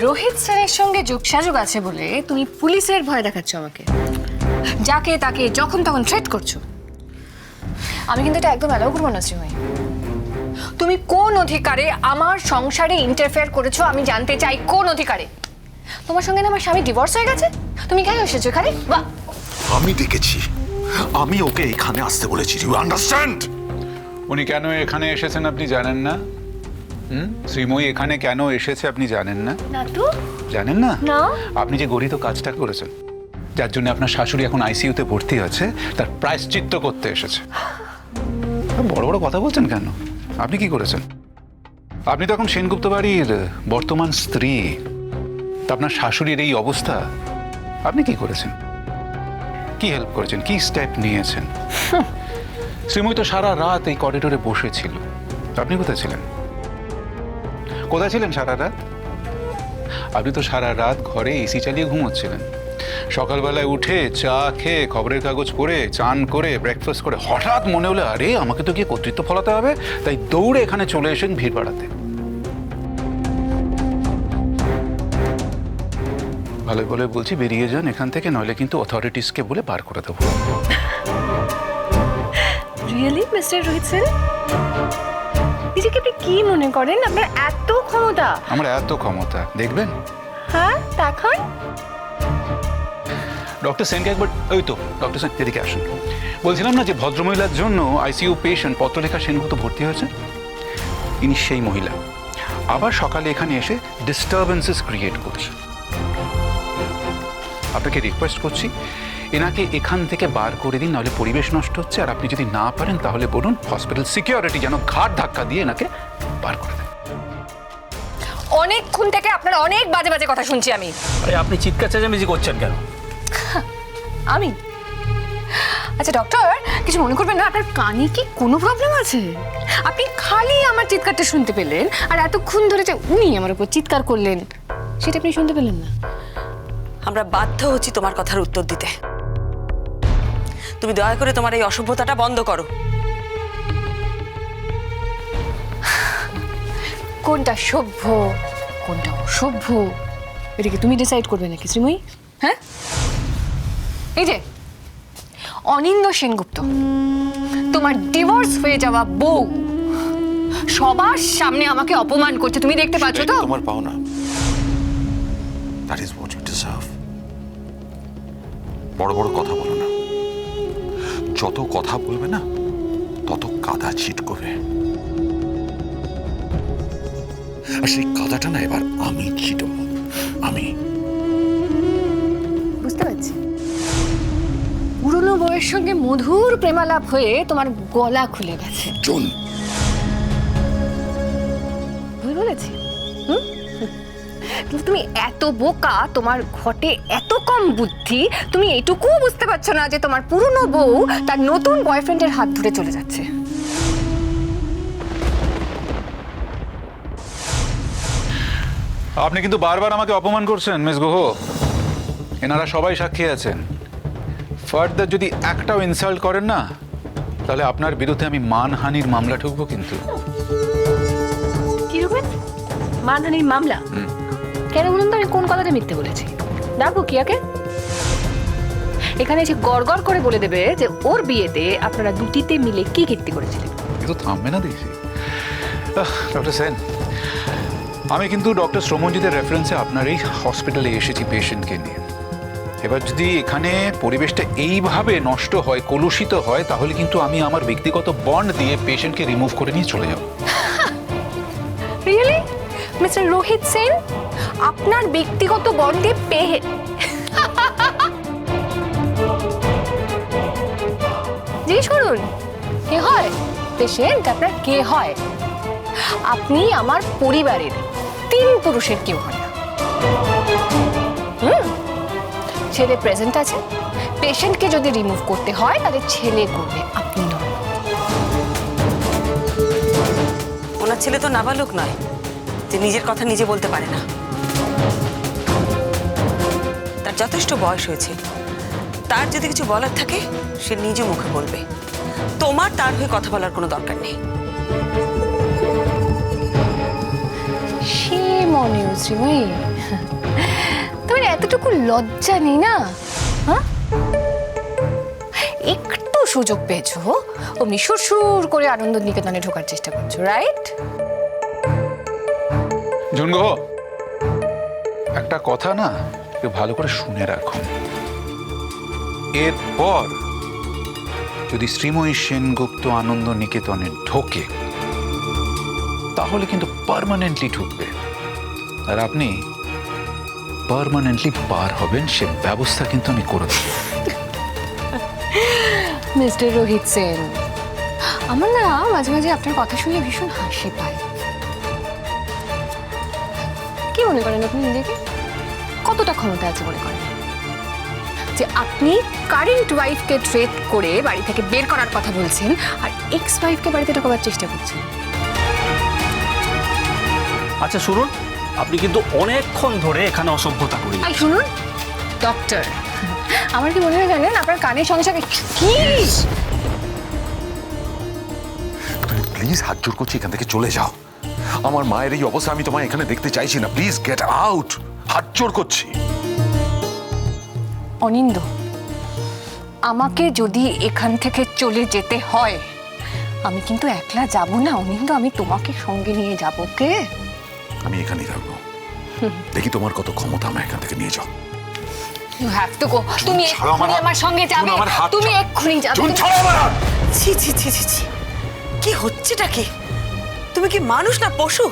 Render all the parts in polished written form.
রোহিত স্যারের সঙ্গে যোগসাযোগ আছে বলে তুমি পুলিশের ভয় দেখাচ্ছ আমাকে, যাকে তাকে যখন তখন থ্রেট করছো। আমি কিন্তু এটা একদম অ্যালাউ করবো না শ্রীময়ী। তুমি কোন অধিকারে আমার সংসারে ইন্টারফেয়ার করেছো আমি জানতে চাই, কোন অধিকারে? তোমার সঙ্গে না আমার স্বামী ডিভোর্স হয়ে গেছে, তুমি কেন এসেছো এখানে? বাহ, আমি ডেকেছি, আমি ওকে এখানে আসতে বলেছি, ইউ আন্ডারস্ট্যান্ড? উনি কেন এখানে এসেছেন আপনি জানেন না? শ্রীময়ী এখানে কেন এসেছে আপনি জানেন না? না তো। জানেন না? না। আপনি যে গরিত কাজটা করেছেন, যার জন্য আপনার শাশুড়ি এখন আইসিইউতে ভর্তি আছে, তার প্রায়শ্চিত্ত করতে এসেছে। বড় বড় কথা বলছেন কেন? আপনি কি করেছেন? আপনি তো এখন সেনগুপ্ত বাড়ির বর্তমান স্ত্রী। তা আপনার শাশুড়ির এই অবস্থা, আপনি কি করেছেন? কি হেল্প করেছেন? কি স্টেপ নিয়েছেন? শ্রীময়ী তো সারা রাত এই করিডোরে বসেছিল, আপনি কোথায় ছিলেন? কোথায় ছিলেন সারা রাত? আপনি তো সারা রাত ঘরে এসি চালিয়ে ঘুমোচ্ছিলেন। সকালবেলায় উঠে চা খেয়ে খবরের কাগজ পড়ে চান করে ব্রেকফাস্ট করে হঠাৎ মনে হলো আরে আমাকে তো গিয়ে কর্তৃত্ব ফলাতে হবে, তাই দৌড়ে এখানে চলে এসেন ভিড় বাড়াতে। ভালো বলে বলছি বেরিয়ে যান এখান থেকে, নইলে কিন্তু অথরিটিসকে বলে বার করে দেবো। রিয়েলি মিস্টার রোহিত স্যার, নিজেকে আপনি কি মনে করেন? আপনার এত ক্ষমতা? আমার এত ক্ষমতা দেখবেন? হ্যাঁ, দেখান। ডক্টর সেনকে একবার, ওই তো ডক্টর সেন এদিকে আসুন। বলছিলাম না যে ভদ্রমহিলার জন্য আইসিইউ পেশেন্ট পত্রলেখা সেনগুপ্ত ভর্তি হয়েছে, ইনি সেই মহিলা। আবার সকালে এখানে এসে ডিস্টারবেন্সেস ক্রিয়েট করছে। আপনাকে রিকোয়েস্ট করছি এনাকে এখান থেকে বার করে দিন, নাহলে পরিবেশ নষ্ট হচ্ছে। আর আপনি যদি না পারেন তাহলে বলুন হসপিটাল সিকিউরিটি যেন ঘাট ধাক্কা দিয়ে এনাকে বার করে দেয়। অনেকক্ষণ থেকে আপনার অনেক বাজে বাজে কথা শুনছি আমি। আরে আপনি চিৎকার চেঁচামেচি করছেন কেন? আমি? আচ্ছা ডক্টর, কিছু মনে করবেন না, আপনার কানে কি কোনো প্রবলেম আছে? আপনি খালি আমার চিৎকারটা শুনতে পেলেন, আর এতক্ষণ ধরে যে উনি আমার উপর চিৎকার করলেন সেটা আপনি শুনতে পেলেন না। আমরা বাধ্য হচ্ছি তোমার কথার উত্তর দিতে। তুমি দয়া করে তোমার এই অসভ্যতাটা বন্ধ করো। কোনটা সভ্য কোনটা অসভ্য এটা কি তুমি ডিসাইড করবে নাকি শ্রীময়ী? হ্যাঁ, এই যে অনিন্দ সেনগুপ্ত, তোমার ডিভোর্স হয়ে যাওয়া বউ সবার সামনে আমাকে অপমান করছে, তুমি দেখতে পাচ্ছ তো? তোমার পাওনা। That is what you deserve. বড় বড় কথা বলো না, যত কথা বলবে না তত কাদা ছিটকবে, আর সেই কাদাটা না এবার আমি ছিটবো। আমি বুঝতে পারছি পুরনো বউয়ের সঙ্গে মধুর প্রেমালাপ হয়ে তোমার গলা খুলে গেছে। জুন, ভুল বলেছি? কিন্তু তুমি এত বোকা, তোমার ঘটে এত কম বুদ্ধি, তুমি এটুকুও বুঝতে পারছো না যে তোমার পুরনো বউ তার নতুন বয়ফ্রেন্ডের হাত ধরে চলে যাচ্ছে। আপনি কিন্তু বারবার আমাকে অপমান করছেন মিস গুহ। এনারা সবাই সাক্ষী আছেন। ফার্দার যদি একটাও ইনসাল্ট করেন না, তাহলে আপনার বিরুদ্ধে আমি মানহানির মামলা ঠুকবো। কিন্তু কি রকম মানহানির মামলা? কেন বলুন তো, আমি কোন কথাটা মিথ্যে বলেছি? ডাকবো কিয়াকে, এখানে এসে গড়গড় করে বলে দেবে যে ওর বিয়েতে আপনারা দুটিতে মিলে কি কীর্তি করেছিলেন। কিন্তু থামবে না দেখছি। ডক্টর সেন, আমি কিন্তু ডক্টর শ্রমঞ্জিতের রেফারেন্সে আপনার এই হসপিটালে এসেছি পেশেন্টকে নিয়ে। এবার যদি এখানে পরিবেশটা এইভাবে নষ্ট হয়, কলুষিত হয়, তাহলে কিন্তু আমি আমার ব্যক্তিগত বন্ড দিয়ে পেশেন্টকে রিমুভ করে নিয়ে চলে যাব। রিয়েলি মিস্টার রোহিত সেন, আপনার ব্যক্তিগত বন্ডে জিজ্ঞেস করুন কে হয় পেশেন্ট, আপনার কে হয়? আপনি আমার পরিবারের 3 পুরুষের কেউ হয় না। ছেলে প্রেজেন্ট আছে, পেশেন্টকে যদি রিমুভ করতে হয় তাহলে ছেলে করবে, আপনি নয়। ওনার ছেলে তো নাবালক নয় যে নিজের কথা নিজে বলতে পারে না। তার যথেষ্ট বয়স হয়েছে, তার যদি কিছু বলার থাকে সে নিজে মুখে বলবে। তোমার তার হয়ে কথা বলার কোনো দরকার নেই। Shame on you, Sreemoyee. তোমার এতটুকু লজ্জা নেই না? হ্যাঁ, একটু সুযোগ পেয়েছো, অমনি সুর করে আনন্দ নিকেতনে ঢোকার চেষ্টা করছো, রাইট? ঝুনগো, একটা কথা না একটু ভালো করে শুনে রাখুন। এরপর যদি শ্রীময়ী সেনগুপ্ত আনন্দ নিকেতনে ঢোকে তাহলে কিন্তু পার্মানেন্টলি ঢুকবে, আর আপনি পার্মানেন্টলি পার হবেন সে ব্যবস্থা কিন্তু আমি করে দেব। মিস্টার রোহিত সেন, আমার না মাঝে মাঝে আপনার কথা শুনে ভীষণ হাসি পায়। কি মনে করেন আপনি নিজেকে? কতটা ক্ষমতা আছে মনে করেন যে আপনি কারেন্ট ওয়াইফকে থ্রেট করে বাড়ি থেকে বের করার কথা বলছেন আর এক্স ওয়াইফকে বাড়িতে ঢোকাবার চেষ্টা করছেন? আচ্ছা শুনুন, আপনি কিন্তু অনেকক্ষণ ধরে এখানে অসভ্যতা করি। আই শুনুন ডক্টর, আমার কি মনে হয় জানেন আপনার কানের সঙ্গে সঙ্গে কি তুমি প্লিজ হাত জোর করছি এখান থেকে চলে যাও। আমার মায়ের এই অবস্থা আমি তোমায় এখানে দেখতে চাইছি না। প্লিজ গেট আউট, হাত জোর করছি। অনিন্দ, আমাকে যদি এখান থেকে চলে যেতে হয় আমি কিন্তু একলা যাব না অনিন্দ, আমি তোমাকে সঙ্গে নিয়ে যাব। কে? আমি এখানেই থাকবো। দেখি তোমার কত ক্ষমতা, আমার এখান থেকে নিয়ে যাও। You have to go. তুমি ছাড়ো আমার এক্ষুনি হাত। আমার সঙ্গে যাবে, আমার হাত তুমি ছাড়ো। এক্ষুনি যাবে। জুন, ছাড়ো আমার হাত। ছি ছি ছি ছি ছি, কি হচ্ছেটা কি? তুমি কি মানুষ না পশু?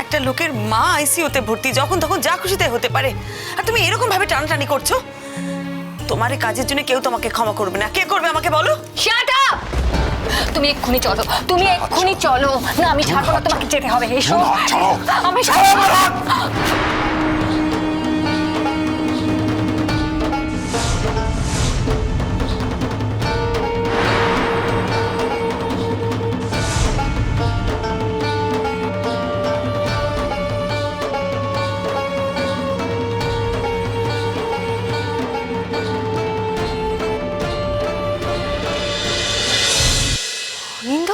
একটা লোকের মা আইসিইউতে ভর্তি, যখন তখন যা খুশি তাই হতে পারে, আর তুমি এরকম ভাবে টানাটানি করছো। তোমার এই কাজের জন্য কেউ তোমাকে ক্ষমা করবে না। কে করবে আমাকে বলো? Shut up! তুমি এক্ষুনি চলো, তুমি এক্ষুনি চলো। না আমি ছাড়বো না, তোমাকে যেতে হবে। এসো। জুন, হাত ছাড়ো। আমি ছাড়ো আমার হাত। অনিন্দ,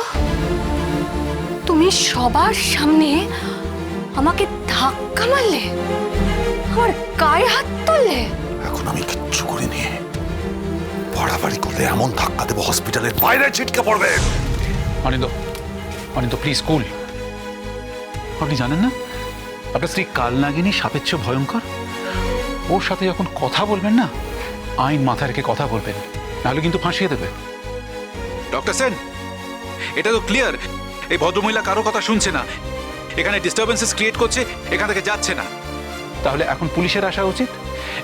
তুমি সবার সামনে আমাকে ধাক্কা মারলে, আমার গায়ে হাত তুললে। এখন আমি কিচ্ছু করিনি। বাড়াবাড়ি করলে এমন ধাক্কা দেবো হসপিটালের বাইরে ছিটকে পড়বে। অনিন্দ, অনিন্দ প্লিজ কুল। আপনি জানেন না আপনার স্ত্রী কালনাগিনী সাপের চেয়ে ভয়ঙ্কর? ওর সাথে যখন কথা বলবেন না, আইন মাথায় রেখে কথা বলবেন, নাহলে কিন্তু ফাঁসিয়ে দেবে। ডক্টর সেন, এটা তো ক্লিয়ার এই ভদ্রমহিলা কারো কথা শুনছে না, এখানে ডিস্টারবেন্সেস ক্রিয়েট করছে, এখান থেকে যাচ্ছে না। তাহলে এখন পুলিশের আসা উচিত।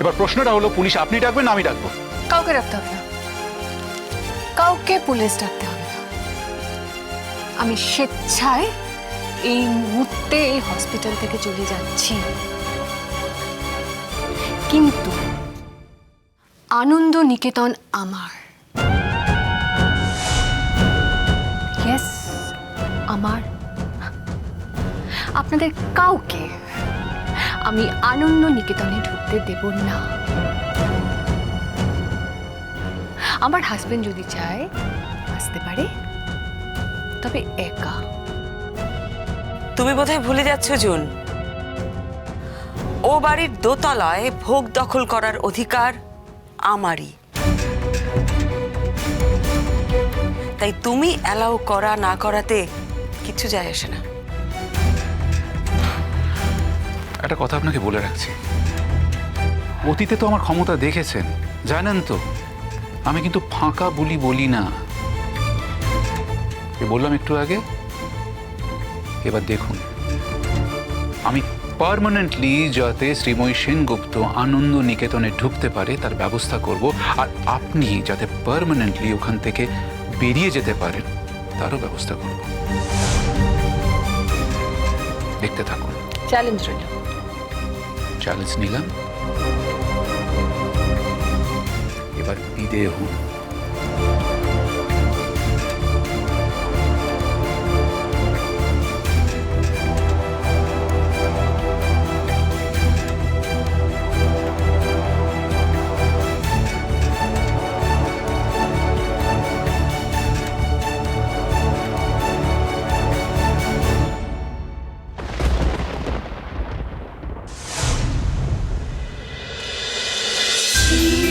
এবার প্রশ্নটা হলো, পুলিশ আপনি ডাকবেন না আমি ডাকবো? কাউকে রাখতে হবে না, কাউকে পুলিশ ডাকতে হবে না। আমি স্বেচ্ছায় এই মুহূর্তে এই হসপিটাল থেকে চলে যাচ্ছি। কিন্তু আনন্দ নিকেতন আমার। ইয়েস, আমার। আপনাদের কাউকে আমি আনন্দ নিকেতনে ঢুকতে দেব না। আমার হাজবেন্ড যদি চায় আসতে পারে, তবে একা। তুমি বোধহয় ভুলে যাচ্ছ জুন, ও বাড়ির দোতলায় ভোগ দখল করার অধিকার আমারই। তাই তুমি অ্যালাউ করা না করাতে কিছু যায় আসে না। একটা কথা আপনাকে বলে রাখছি, অতীতে তো আমার ক্ষমতা দেখেছেন, জানেন তো আমি কিন্তু ফাঁকা বলি না। বললাম একটু আগে, এবার দেখুন আমি পার্মানেন্টলি যাতে শ্রীময়ী সেনগুপ্ত আনন্দ নিকেতনে ঢুকতে পারে তার ব্যবস্থা করব, আর আপনি যাতে পার্মানেন্টলি ওখান থেকে বেরিয়ে যেতে পারেন তারও ব্যবস্থা করব। দেখতে থাকুন। চ্যালেঞ্জ রইল। চ্যালেঞ্জ নিলাম, এবার বিদেয় হন। করছি